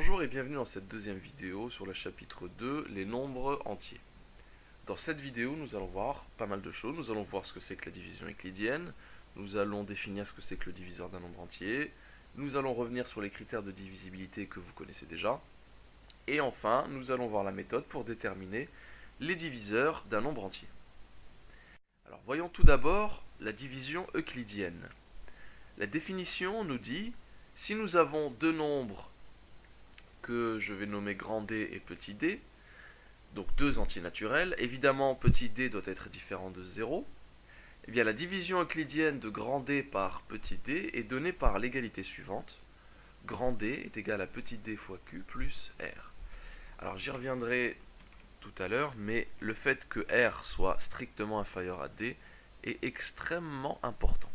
Bonjour et bienvenue dans cette deuxième vidéo sur le chapitre 2, les nombres entiers. Dans cette vidéo, nous allons voir pas mal de choses. Nous allons voir ce que c'est que la division euclidienne, nous allons définir ce que c'est que le diviseur d'un nombre entier, nous allons revenir sur les critères de divisibilité que vous connaissez déjà, et enfin, nous allons voir la méthode pour déterminer les diviseurs d'un nombre entier. Alors, voyons tout d'abord la division euclidienne. La définition nous dit, si nous avons deux nombres que je vais nommer grand D et petit d, donc deux entiers naturels, évidemment petit d doit être différent de 0, et bien la division euclidienne de grand D par petit d est donnée par l'égalité suivante, grand D est égal à petit d fois Q plus R. Alors j'y reviendrai tout à l'heure, mais le fait que R soit strictement inférieur à D est extrêmement important.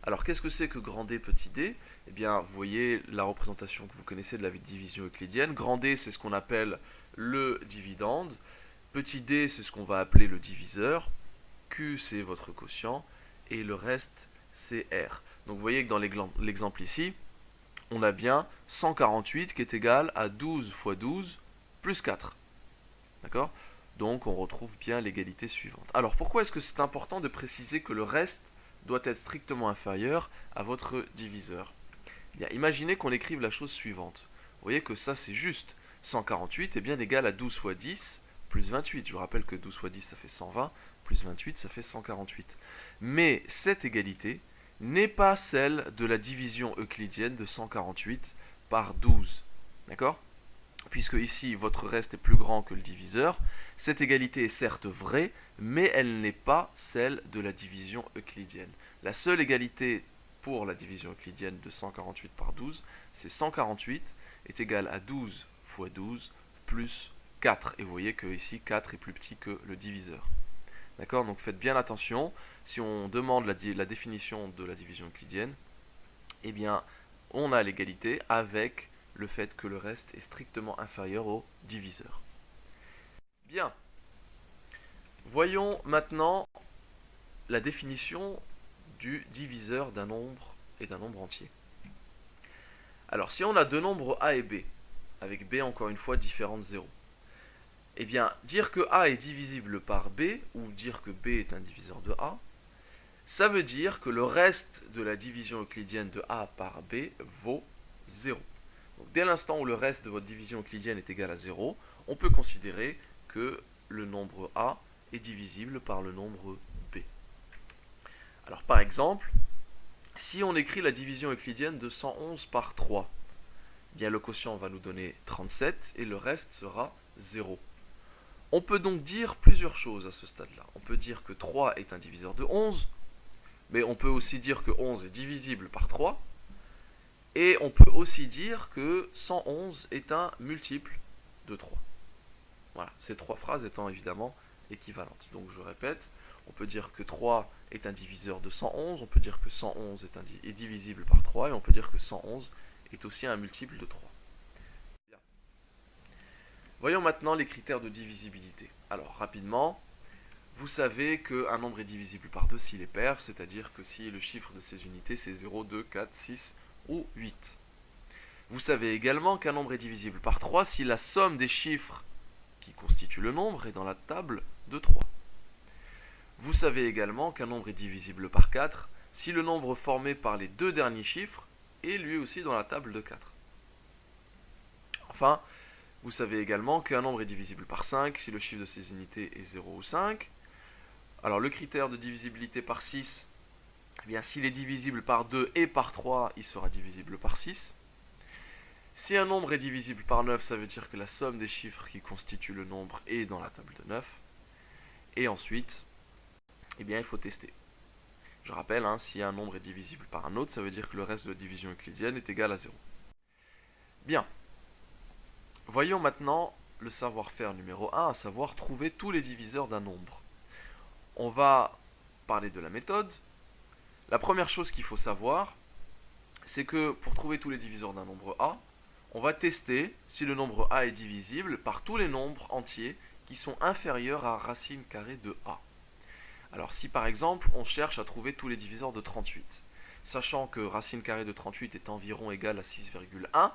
Alors qu'est-ce que c'est que grand D petit d? Eh bien, vous voyez la représentation que vous connaissez de la division euclidienne. Grand D, c'est ce qu'on appelle le dividende. Petit d, c'est ce qu'on va appeler le diviseur. Q, c'est votre quotient. Et le reste, c'est R. Donc vous voyez que dans l'exemple ici, on a bien 148 qui est égal à 12 fois 12 plus 4. D'accord? Donc on retrouve bien l'égalité suivante. Alors pourquoi est-ce que c'est important de préciser que le reste doit être strictement inférieur à votre diviseur? Bien, imaginez qu'on écrive la chose suivante. Vous voyez que ça c'est juste. 148 est bien égal à 12 fois 10 plus 28. Je vous rappelle que 12 fois 10 ça fait 120, plus 28 ça fait 148. Mais cette égalité n'est pas celle de la division euclidienne de 148 par 12. D'accord? Puisque ici votre reste est plus grand que le diviseur, cette égalité est certes vraie, mais elle n'est pas celle de la division euclidienne. La seule égalité pour la division euclidienne de 148 par 12, c'est 148 est égal à 12 fois 12 plus 4. Et vous voyez que ici 4 est plus petit que le diviseur. D'accord? Donc faites bien attention, si on demande la définition de la division euclidienne, eh bien on a l'égalité avec le fait que le reste est strictement inférieur au diviseur. Bien. Voyons maintenant la définition du diviseur d'un nombre et d'un nombre entier. Alors si on a deux nombres A et B, avec B encore une fois différent de 0, eh bien dire que A est divisible par B, ou dire que B est un diviseur de A, ça veut dire que le reste de la division euclidienne de A par B vaut 0. Donc, dès l'instant où le reste de votre division euclidienne est égal à 0, on peut considérer que le nombre A est divisible par le nombre B. Alors par exemple, si on écrit la division euclidienne de 111 par 3, bien le quotient va nous donner 37 et le reste sera 0. On peut donc dire plusieurs choses à ce stade-là. On peut dire que 3 est un diviseur de 11, mais on peut aussi dire que 11 est divisible par 3, et on peut aussi dire que 111 est un multiple de 3. Voilà, ces trois phrases étant évidemment équivalentes. Donc je répète, on peut dire que 3 est un diviseur de 111, on peut dire que 111 est divisible par 3, et on peut dire que 111 est aussi un multiple de 3. Bien. Voyons maintenant les critères de divisibilité. Alors rapidement, vous savez qu'un nombre est divisible par 2 s'il est pair, c'est-à-dire que si le chiffre de ses unités c'est 0, 2, 4, 6 ou 8. Vous savez également qu'un nombre est divisible par 3 si la somme des chiffres qui constituent le nombre est dans la table de 3. Vous savez également qu'un nombre est divisible par 4 si le nombre formé par les deux derniers chiffres est lui aussi dans la table de 4. Enfin, vous savez également qu'un nombre est divisible par 5 si le chiffre de ses unités est 0 ou 5. Alors le critère de divisibilité par 6, eh bien s'il est divisible par 2 et par 3, il sera divisible par 6. Si un nombre est divisible par 9, ça veut dire que la somme des chiffres qui constituent le nombre est dans la table de 9. Et ensuite, eh bien, il faut tester. Je rappelle, si un nombre est divisible par un autre, ça veut dire que le reste de la division euclidienne est égal à 0. Bien. Voyons maintenant le savoir-faire numéro 1, à savoir trouver tous les diviseurs d'un nombre. On va parler de la méthode. La première chose qu'il faut savoir, c'est que pour trouver tous les diviseurs d'un nombre A, on va tester si le nombre A est divisible par tous les nombres entiers qui sont inférieurs à racine carrée de A. Alors si par exemple on cherche à trouver tous les diviseurs de 38, sachant que racine carrée de 38 est environ égale à 6,1,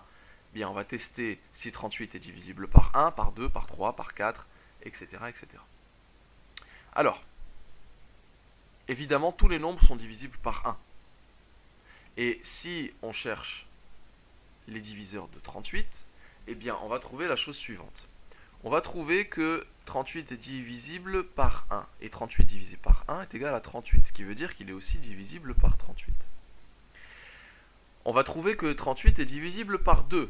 bien on va tester si 38 est divisible par 1, par 2, par 3, par 4, etc. etc. Alors, évidemment tous les nombres sont divisibles par 1. Et si on cherche les diviseurs de 38, eh bien on va trouver la chose suivante. On va trouver que 38 est divisible par 1, et 38 divisé par 1 est égal à 38, ce qui veut dire qu'il est aussi divisible par 38. On va trouver que 38 est divisible par 2,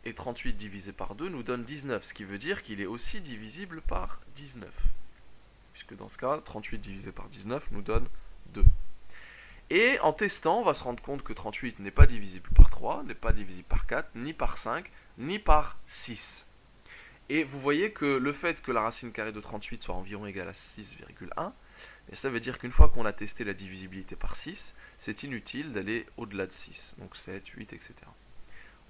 et 38 divisé par 2 nous donne 19, ce qui veut dire qu'il est aussi divisible par 19. Puisque dans ce cas, 38 divisé par 19 nous donne 2. Et en testant, on va se rendre compte que 38 n'est pas divisible par 3, n'est pas divisible par 4, ni par 5, ni par 6. Et vous voyez que le fait que la racine carrée de 38 soit environ égale à 6,1, ça veut dire qu'une fois qu'on a testé la divisibilité par 6, c'est inutile d'aller au-delà de 6, donc 7, 8, etc.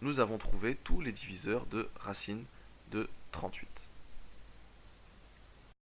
Nous avons trouvé tous les diviseurs de racine de 38.